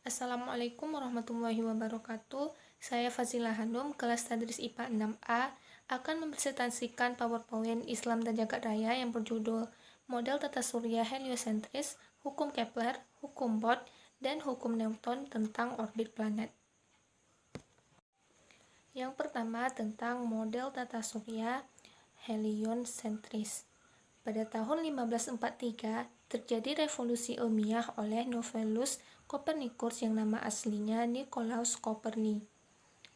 Assalamualaikum warahmatullahi wabarakatuh. Saya Fazila Hanum, kelas Tadris IPA 6A, akan mempresentasikan PowerPoint Islam dan Jagat Raya yang berjudul Model Tata Surya Heliosentris, Hukum Kepler, Hukum Bode, dan Hukum Newton tentang orbit planet. Yang pertama tentang model tata surya heliosentris. Pada tahun 1543, terjadi revolusi ilmiah oleh Novelius Copernicus yang nama aslinya Nicolaus Copernicus.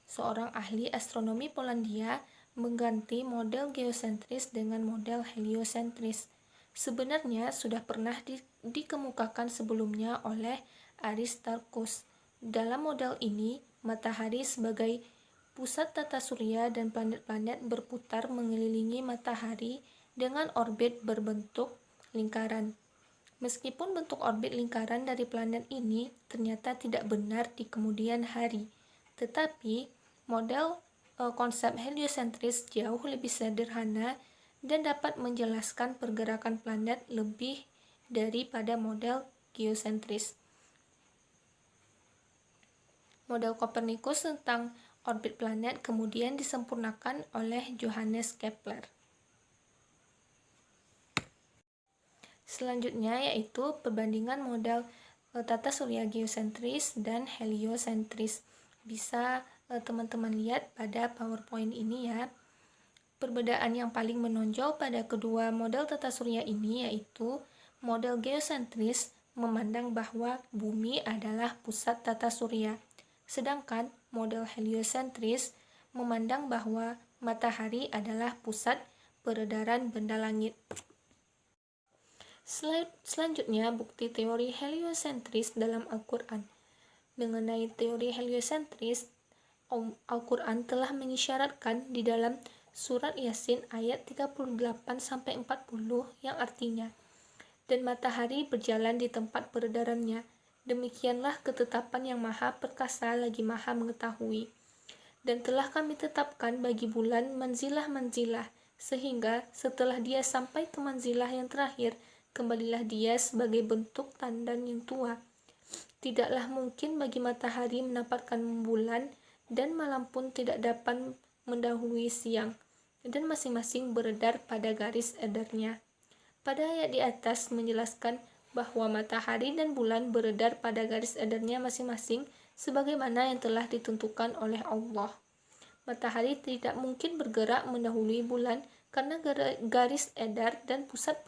Seorang ahli astronomi Polandia mengganti model geosentris dengan model heliosentris. Sebenarnya sudah pernah dikemukakan sebelumnya oleh Aristarchus. Dalam model ini, matahari sebagai pusat tata surya dan planet-planet berputar mengelilingi matahari dengan orbit berbentuk lingkaran. Meskipun bentuk orbit lingkaran dari planet ini ternyata tidak benar di kemudian hari, tetapi model konsep heliosentris jauh lebih sederhana dan dapat menjelaskan pergerakan planet lebih daripada model geosentris. Model Copernicus tentang orbit planet kemudian disempurnakan oleh Johannes Kepler. Selanjutnya yaitu perbandingan model tata surya geosentris dan heliosentris. Bisa teman-teman lihat pada PowerPoint ini ya. Perbedaan yang paling menonjol pada kedua model tata surya ini yaitu model geosentris memandang bahwa bumi adalah pusat tata surya, sedangkan model heliosentris memandang bahwa matahari adalah pusat peredaran benda langit. Selanjutnya, bukti teori heliosentris dalam Al-Quran. Mengenai teori heliosentris, Al-Quran telah mengisyaratkan di dalam surat Yasin ayat 38-40 yang artinya, dan matahari berjalan di tempat peredarannya. Demikianlah ketetapan yang maha perkasa lagi maha mengetahui. Dan telah kami tetapkan bagi bulan manzilah-manzilah, sehingga setelah dia sampai ke manzilah yang terakhir, kembalilah dia sebagai bentuk tandan yang tua. Tidaklah mungkin bagi matahari mendapatkan bulan, dan malam pun tidak dapat mendahului siang, dan masing-masing beredar pada garis edarnya. Pada ayat di atas menjelaskan bahwa matahari dan bulan beredar pada garis edarnya masing-masing sebagaimana yang telah ditentukan oleh Allah. Matahari tidak mungkin bergerak mendahului bulan karena garis edar dan pusat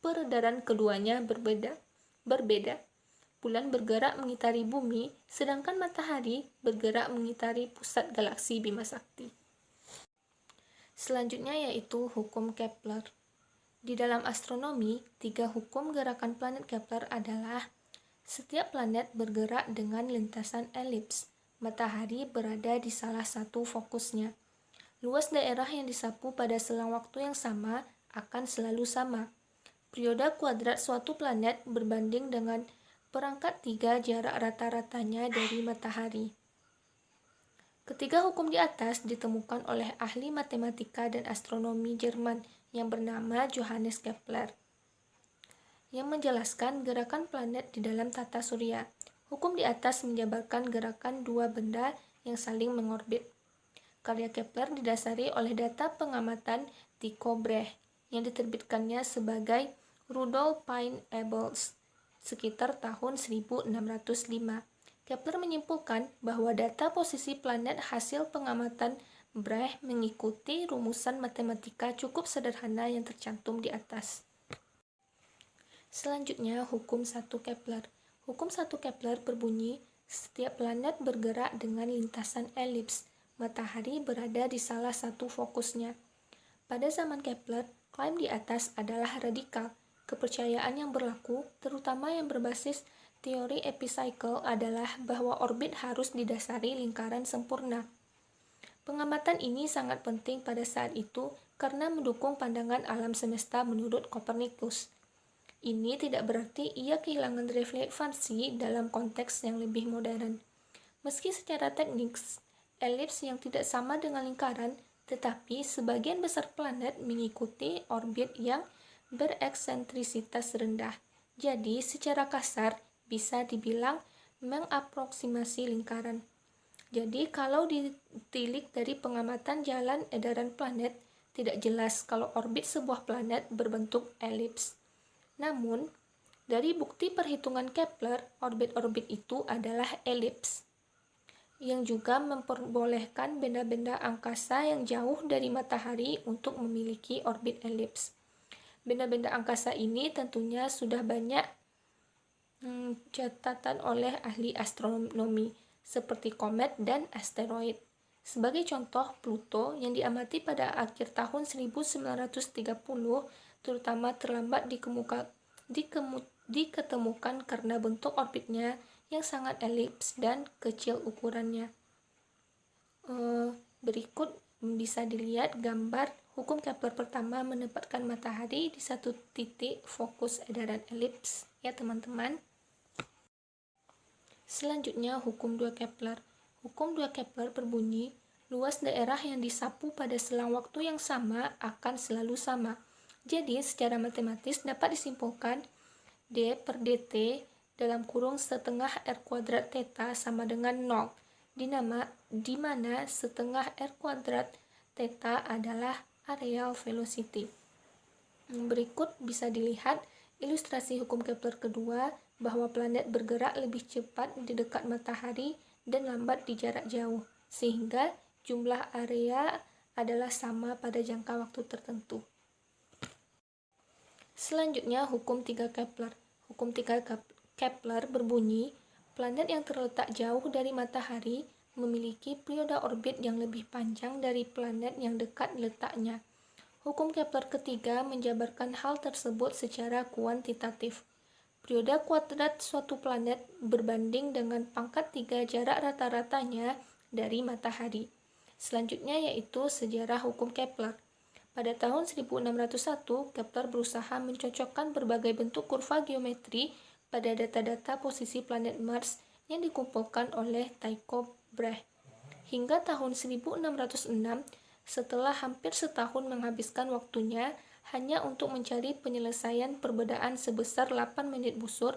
peredaran keduanya berbeda. Bulan bergerak mengitari bumi, sedangkan matahari bergerak mengitari pusat galaksi Bima Sakti. Selanjutnya yaitu hukum Kepler. Di dalam astronomi, 3 hukum gerakan planet Kepler adalah: setiap planet bergerak dengan lintasan elips. Matahari berada di salah satu fokusnya. Luas daerah yang disapu pada selang waktu yang sama akan selalu sama. Periode kuadrat suatu planet berbanding dengan perangkat 3 jarak rata-ratanya dari matahari. Ketiga hukum di atas ditemukan oleh ahli matematika dan astronomi Jerman yang bernama Johannes Kepler, yang menjelaskan gerakan planet di dalam tata surya. Hukum di atas menjabarkan gerakan dua benda yang saling mengorbit. Karya Kepler didasari oleh data pengamatan Tycho Brahe yang diterbitkannya sebagai Rudolf Pine-Abels sekitar tahun 1605. Kepler menyimpulkan bahwa data posisi planet hasil pengamatan Brahe mengikuti rumusan matematika cukup sederhana yang tercantum di atas. Selanjutnya, hukum 1 Kepler. Hukum 1 Kepler berbunyi, setiap planet bergerak dengan lintasan elips. Matahari berada di salah satu fokusnya. Pada zaman Kepler, klaim di atas adalah radikal. Kepercayaan yang berlaku, terutama yang berbasis teori epicycle, adalah bahwa orbit harus didasari lingkaran sempurna. Pengamatan ini sangat penting pada saat itu karena mendukung pandangan alam semesta menurut Copernicus. Ini tidak berarti ia kehilangan relevansi dalam konteks yang lebih modern. Meski secara teknis, elips yang tidak sama dengan lingkaran, tetapi sebagian besar planet mengikuti orbit yang bereksentrisitas rendah. Jadi, secara kasar, bisa dibilang mengaproksimasi lingkaran. Jadi kalau ditilik dari pengamatan jalan edaran planet, tidak jelas kalau orbit sebuah planet berbentuk elips. Namun, dari bukti perhitungan Kepler, orbit-orbit itu adalah elips, yang juga memperbolehkan benda-benda angkasa yang jauh dari matahari untuk memiliki orbit elips. Benda-benda angkasa ini tentunya sudah banyak catatan oleh ahli astronomi, seperti komet dan asteroid. Sebagai contoh, Pluto yang diamati pada akhir tahun 1930 terutama terlambat diketemukan karena bentuk orbitnya yang sangat elips dan kecil ukurannya. Berikut bisa dilihat gambar hukum Kepler pertama menempatkan matahari di satu titik fokus edaran elips, ya teman-teman. Selanjutnya, hukum 2 Kepler. Hukum 2 Kepler berbunyi, luas daerah yang disapu pada selang waktu yang sama akan selalu sama. Jadi, secara matematis dapat disimpulkan D per dt dalam kurung setengah R kuadrat theta sama dengan 0, di mana setengah R kuadrat theta adalah areal velocity. Berikut bisa dilihat ilustrasi hukum Kepler kedua bahwa planet bergerak lebih cepat di dekat matahari dan lambat di jarak jauh, sehingga jumlah area adalah sama pada jangka waktu tertentu. Selanjutnya, hukum 3 Kepler. Hukum 3 Kepler berbunyi, planet yang terletak jauh dari matahari memiliki periode orbit yang lebih panjang dari planet yang dekat letaknya. Hukum Kepler ketiga menjabarkan hal tersebut secara kuantitatif. Periode kuadrat suatu planet berbanding dengan pangkat 3 jarak rata-ratanya dari matahari. Selanjutnya yaitu sejarah hukum Kepler. Pada tahun 1601, Kepler berusaha mencocokkan berbagai bentuk kurva geometri pada data-data posisi planet Mars yang dikumpulkan oleh Tycho Brahe. Hingga tahun 1606, setelah hampir setahun menghabiskan waktunya hanya untuk mencari penyelesaian perbedaan sebesar 8 menit busur,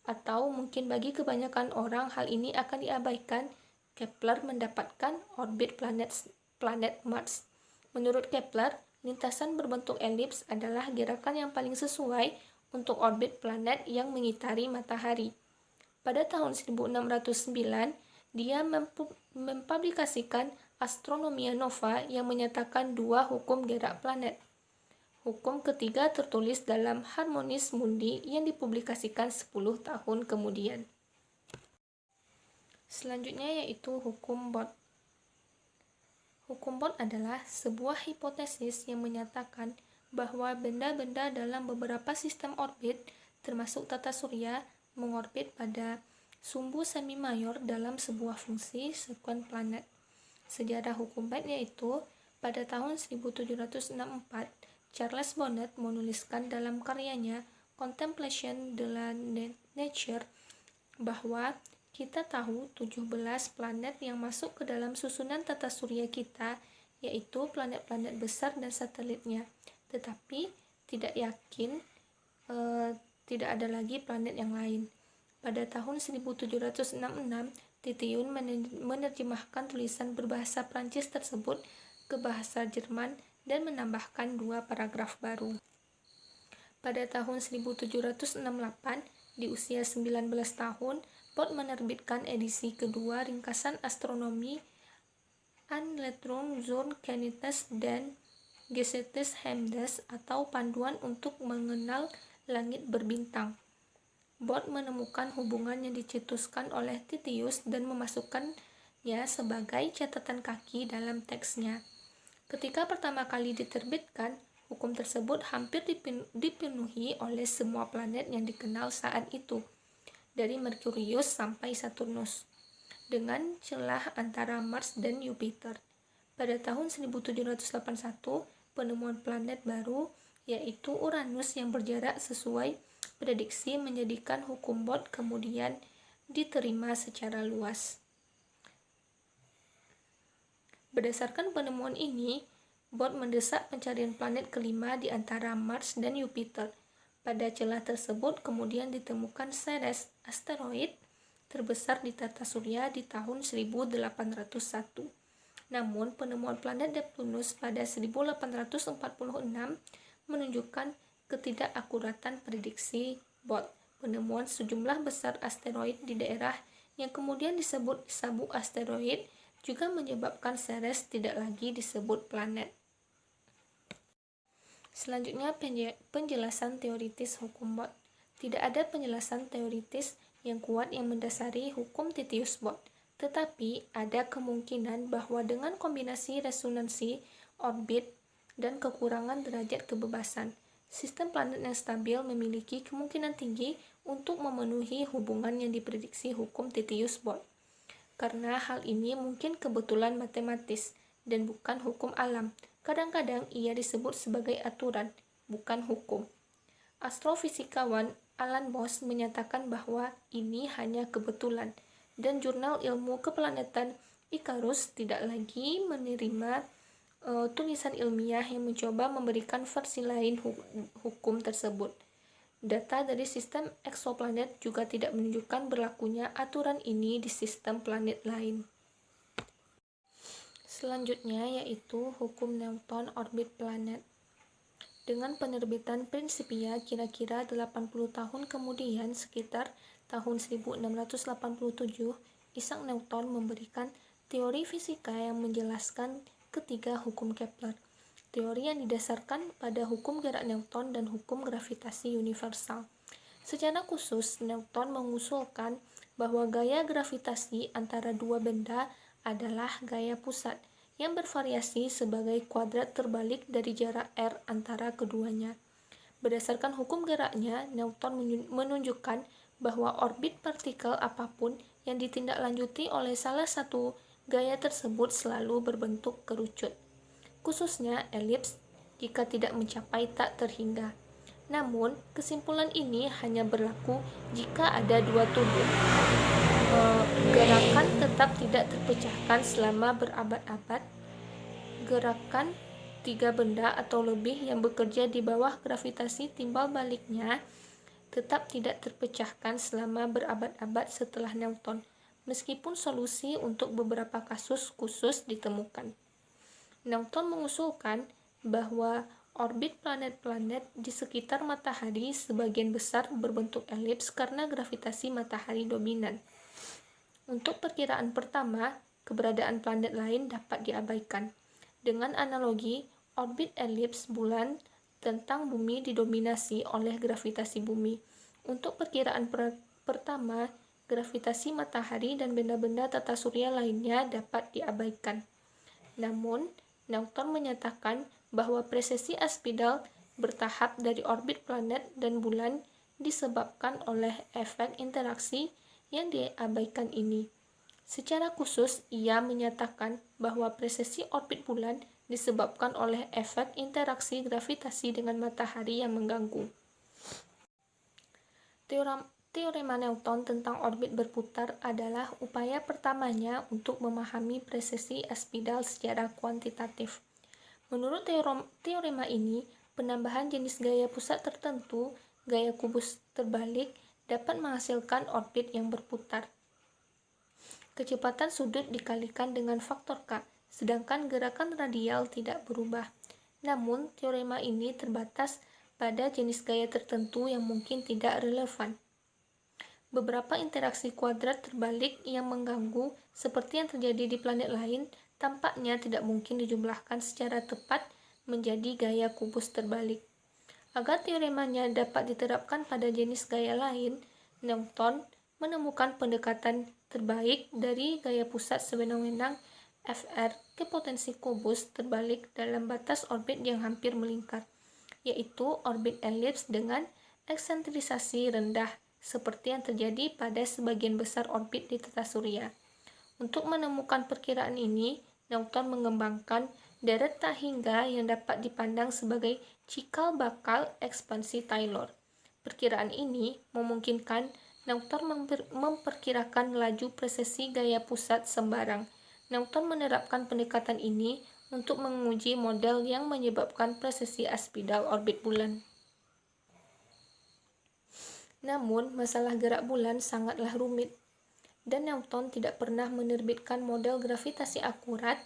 atau mungkin bagi kebanyakan orang hal ini akan diabaikan, Kepler mendapatkan orbit planet Mars. Menurut Kepler, lintasan berbentuk elips adalah gerakan yang paling sesuai untuk orbit planet yang mengitari matahari. Pada tahun 1609, dia mempublikasikan Astronomia Nova yang menyatakan dua hukum gerak planet. Hukum ketiga tertulis dalam Harmonis Mundi yang dipublikasikan 10 tahun kemudian. Selanjutnya yaitu hukum Bode. Hukum Bode adalah sebuah hipotesis yang menyatakan bahwa benda-benda dalam beberapa sistem orbit, termasuk tata surya, mengorbit pada sumbu semi mayor dalam sebuah fungsi sekuen planet. Sejarah hukum Bode yaitu pada tahun 1764, Charles Bonnet menuliskan dalam karyanya Contemplation de la Nature bahwa kita tahu 17 planet yang masuk ke dalam susunan tata surya kita, yaitu planet-planet besar dan satelitnya, tetapi tidak yakin tidak ada lagi planet yang lain. Pada tahun 1766, Titiun menerjemahkan tulisan berbahasa Prancis tersebut ke bahasa Jerman dan menambahkan 2 paragraf baru. Pada tahun 1768, di usia 19 tahun, Bode menerbitkan edisi kedua ringkasan astronomi Anleitung zur Kenntnis des Gezetes atau panduan untuk mengenal langit berbintang. Bode menemukan hubungan yang dicetuskan oleh Titius dan memasukkannya sebagai catatan kaki dalam teksnya. Ketika pertama kali diterbitkan, hukum tersebut hampir dipenuhi oleh semua planet yang dikenal saat itu, dari Merkurius sampai Saturnus, dengan celah antara Mars dan Jupiter. Pada tahun 1781, penemuan planet baru, yaitu Uranus yang berjarak sesuai prediksi menjadikan hukum Bode kemudian diterima secara luas. Berdasarkan penemuan ini, Bode mendesak pencarian planet kelima di antara Mars dan Jupiter. Pada celah tersebut kemudian ditemukan Ceres, asteroid terbesar di tata surya di tahun 1801. Namun, penemuan planet Neptunus pada 1846 menunjukkan ketidakakuratan prediksi Bode. Penemuan sejumlah besar asteroid di daerah yang kemudian disebut sabuk asteroid juga menyebabkan Ceres tidak lagi disebut planet. Selanjutnya, penjelasan teoritis hukum Bode. Tidak ada penjelasan teoritis yang kuat yang mendasari hukum Titius-Bode, tetapi ada kemungkinan bahwa dengan kombinasi resonansi, orbit, dan kekurangan derajat kebebasan, sistem planet yang stabil memiliki kemungkinan tinggi untuk memenuhi hubungan yang diprediksi hukum Titius-Bode. Karena hal ini mungkin kebetulan matematis dan bukan hukum alam, kadang-kadang ia disebut sebagai aturan, bukan hukum. Astrofisikawan Alan Moss menyatakan bahwa ini hanya kebetulan, dan jurnal ilmu keplanetan Icarus tidak lagi menerima tulisan ilmiah yang mencoba memberikan versi lain hukum tersebut. Data dari sistem eksoplanet juga tidak menunjukkan berlakunya aturan ini di sistem planet lain. Selanjutnya yaitu hukum Newton orbit planet. Dengan penerbitan Principia kira-kira 80 tahun kemudian, sekitar tahun 1687, Isaac Newton memberikan teori fisika yang menjelaskan ketiga hukum Kepler, teori yang didasarkan pada hukum gerak Newton dan hukum gravitasi universal. Secara khusus, Newton mengusulkan bahwa gaya gravitasi antara dua benda adalah gaya pusat, yang bervariasi sebagai kuadrat terbalik dari jarak r antara keduanya. Berdasarkan hukum geraknya, Newton menunjukkan bahwa orbit partikel apapun yang ditindaklanjuti oleh salah satu gaya tersebut selalu berbentuk kerucut, khususnya elips jika tidak mencapai tak terhingga. Namun, kesimpulan ini hanya berlaku jika ada dua tubuh. Gerakan tetap tidak terpecahkan selama berabad-abad. Gerakan tiga benda atau lebih yang bekerja di bawah gravitasi timbal baliknya tetap tidak terpecahkan selama berabad-abad setelah Newton, meskipun solusi untuk beberapa kasus khusus ditemukan. Newton mengusulkan bahwa orbit planet-planet di sekitar matahari sebagian besar berbentuk elips karena gravitasi matahari dominan. Untuk perkiraan pertama, keberadaan planet lain dapat diabaikan. Dengan analogi, orbit elips bulan tentang bumi didominasi oleh gravitasi bumi. Untuk perkiraan pertama, gravitasi matahari dan benda-benda tata surya lainnya dapat diabaikan. Namun, Newton menyatakan bahwa presesi aspidal bertahap dari orbit planet dan bulan disebabkan oleh efek interaksi yang diabaikan ini. Secara khusus, ia menyatakan bahwa presesi orbit bulan disebabkan oleh efek interaksi gravitasi dengan matahari yang mengganggu. Teorema Newton tentang orbit berputar adalah upaya pertamanya untuk memahami presesi aspidal secara kuantitatif. Menurut teorema ini, penambahan jenis gaya pusat tertentu, gaya kubus terbalik, dapat menghasilkan orbit yang berputar. Kecepatan sudut dikalikan dengan faktor K, sedangkan gerakan radial tidak berubah. Namun, teorema ini terbatas pada jenis gaya tertentu yang mungkin tidak relevan. Beberapa interaksi kuadrat terbalik yang mengganggu, seperti yang terjadi di planet lain, tampaknya tidak mungkin dijumlahkan secara tepat menjadi gaya kubus terbalik. Agar teoremanya dapat diterapkan pada jenis gaya lain, Newton menemukan pendekatan terbaik dari gaya pusat sewenang-wenang Fr ke potensi kubus terbalik dalam batas orbit yang hampir melingkar, yaitu orbit elips dengan eksentrisasi rendah, seperti yang terjadi pada sebagian besar orbit di tata surya. Untuk menemukan perkiraan ini, Newton mengembangkan deret tak hingga yang dapat dipandang sebagai cikal bakal ekspansi Taylor. Perkiraan ini memungkinkan Newton memperkirakan laju presesi gaya pusat sembarang. Newton menerapkan pendekatan ini untuk menguji model yang menyebabkan presesi aspidal orbit bulan. Namun, masalah gerak bulan sangatlah rumit. dan Newton tidak pernah menerbitkan model gravitasi akurat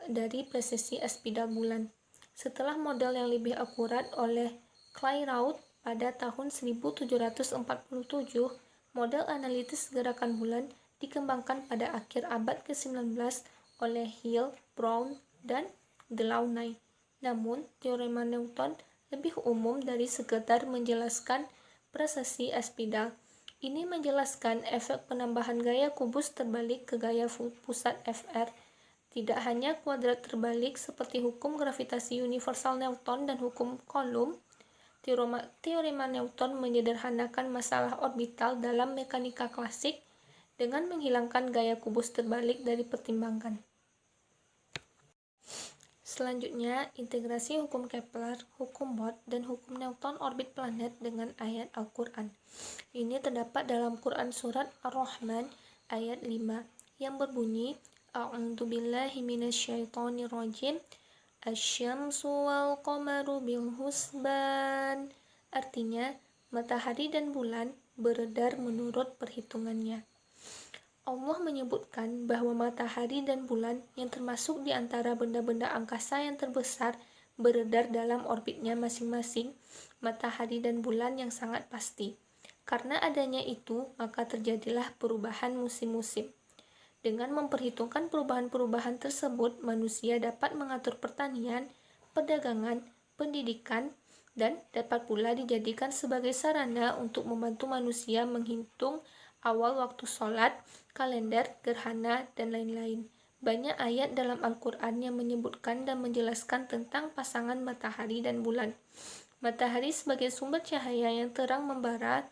dari presesi aspidal bulan. Setelah model yang lebih akurat oleh Clairaut pada tahun 1747, model analitis gerakan bulan dikembangkan pada akhir abad ke-19 oleh Hill, Brown, dan Delaunay. Namun, teorema Newton lebih umum dari sekedar menjelaskan presesi aspidal. Ini menjelaskan efek penambahan gaya kubus terbalik ke gaya pusat Fr. Tidak hanya kuadrat terbalik seperti hukum gravitasi universal Newton dan hukum Coulomb, teorema Newton menyederhanakan masalah orbital dalam mekanika klasik dengan menghilangkan gaya kubus terbalik dari pertimbangan. Selanjutnya, integrasi hukum Kepler, hukum Bode, dan hukum Newton orbit planet dengan ayat Al-Quran. Ini terdapat dalam Quran Surat Ar-Rahman ayat 5 yang berbunyi, A'udzu billahi minasyaitonir rajim. Asy-syamsu wal qamaru bil husban. Artinya, matahari dan bulan beredar menurut perhitungannya. Allah menyebutkan bahwa matahari dan bulan yang termasuk di antara benda-benda angkasa yang terbesar beredar dalam orbitnya masing-masing, matahari dan bulan yang sangat pasti. Karena adanya itu, maka terjadilah perubahan musim-musim. Dengan memperhitungkan perubahan-perubahan tersebut, manusia dapat mengatur pertanian, perdagangan, pendidikan, dan dapat pula dijadikan sebagai sarana untuk membantu manusia menghitung awal waktu sholat, kalender, gerhana, dan lain-lain. Banyak ayat dalam Al-Quran yang menyebutkan dan menjelaskan tentang pasangan matahari dan bulan. Matahari sebagai sumber cahaya yang terang membara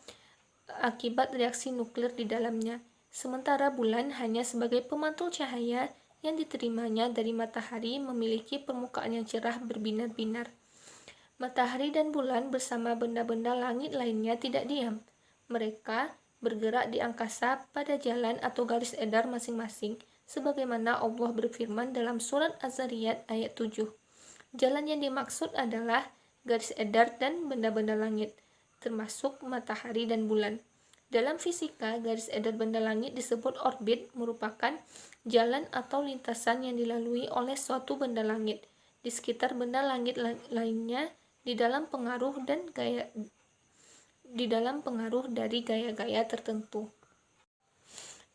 akibat reaksi nuklir di dalamnya. Sementara bulan hanya sebagai pemantul cahaya yang diterimanya dari matahari memiliki permukaan yang cerah berbinar-binar. Matahari dan bulan bersama benda-benda langit lainnya tidak diam. Mereka bergerak di angkasa pada jalan atau garis edar masing-masing, sebagaimana Allah berfirman dalam surat Az-Zariyat ayat 7. Jalan yang dimaksud adalah garis edar dan benda-benda langit, termasuk matahari dan bulan. Dalam fisika, garis edar benda langit disebut orbit, merupakan jalan atau lintasan yang dilalui oleh suatu benda langit di sekitar benda langit lainnya di dalam pengaruh dari gaya-gaya tertentu.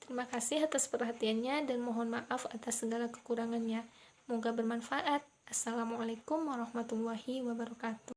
Terima kasih atas perhatiannya dan mohon maaf atas segala kekurangannya. Semoga bermanfaat. Assalamualaikum warahmatullahi wabarakatuh.